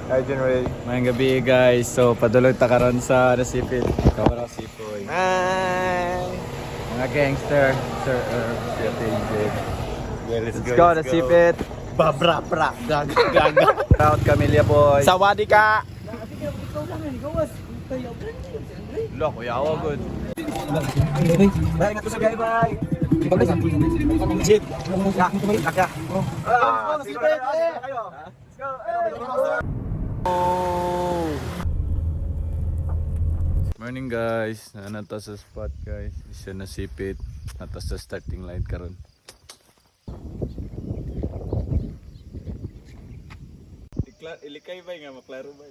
Hi, January. Mayang gabi guys. So padulog ta karon sa Resipit. Kawara Sipoy. Hi. Mga gangster. Sir David. Let's Go Resipit. Babra pra. Gaga. Proud Camellia Boy. Sawadi ka. Loko yawa good. Bye, ingat ko sa biyahe, bye. Jit. Kaka. Sipit. Let's go. Morning guys. Nata sa spot guys. Isa na Sipit. Nata sa starting line karon. Ilikay ba nga maklaro ba?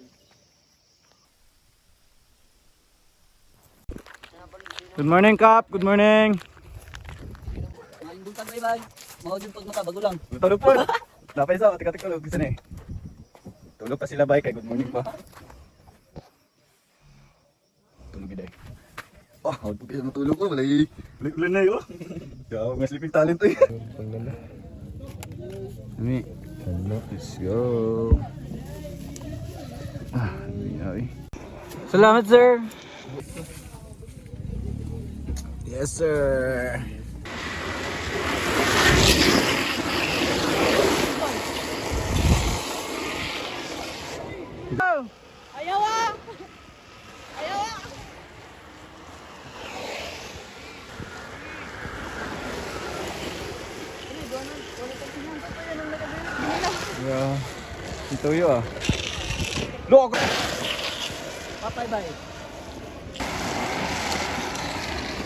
Good morning Kap. Good morning. Buntag bye. Mao jud pag makabago lang. Tulog po. Napay sa atik-atik tulog gusto ni. Tulog pa sila bay kay good morning pa. Tulog gid ay. Oh, ako pa matulog ko balay. Ulit na yo. Yo, may sleeping talent eh. Ami. Let's go. Ay. Salamat sir. Yes sir. Ayaw ah! Ayaw ah! Yeah. Ito yo ah. Logo. Patay bay.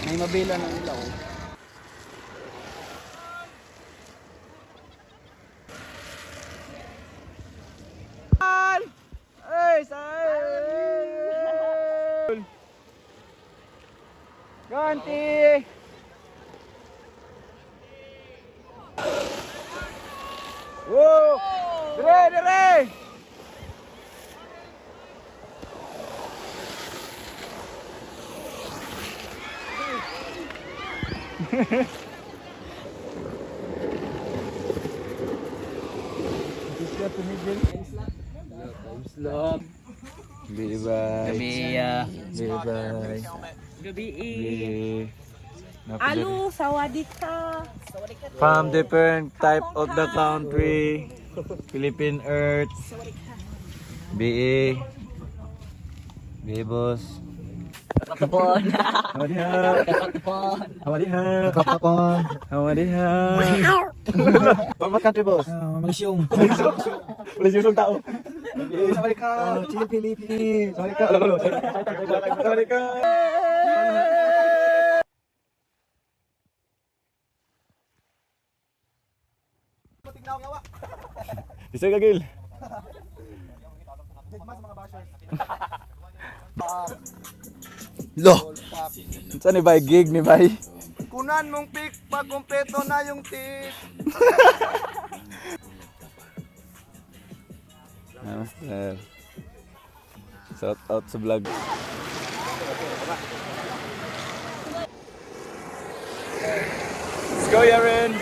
May mabila ng ilaw. Hey, Saul! Ganti! Woo! Dire, dire! Slop. Bye-bye. Bye-bye. Gabi Alu, sawadika. from different type of the country, Philippine Earth, BE, Bebos, Kapapon. Hawadiha, Kapapon. Hawadiha, Kapapon, Hawadiha. From what country boss? Malaysiong. Malaysiong tao. Sawadika, Chile, Philippines. Sawadika, Sawadika. Isa kagil. Lo. Saan ni bay gig ni bay? Kunan mong pick pag kumpleto na yung tit. Master. Shout out sa vlog. Let's go Yaren.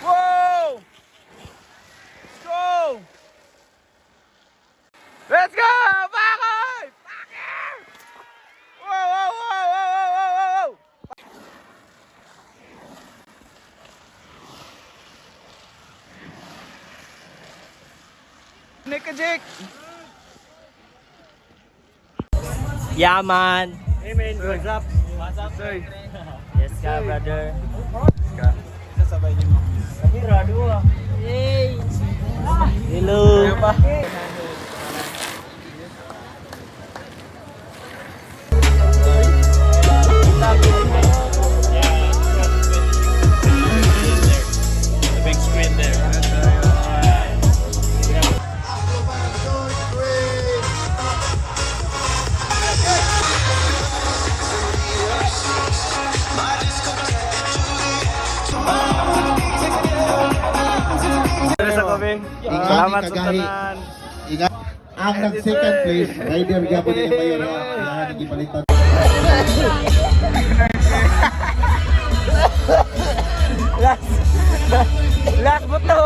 Whoa! Let's go! Let's go! Bakoy! Bakit? Whoa, whoa, whoa, whoa, whoa, whoa, whoa! Nick and Jake! Yeah man. Hey man, what's up? What's up, sir? Yes ka brother. Sasabay niyo mo. Kamera dua. Hey. Hello. The big screen there. Salamat sa Kagahi. tanan. Ingat. Ang nag-second place, rider gabon ni Mayor. Yan, nagipalitan. Last buto.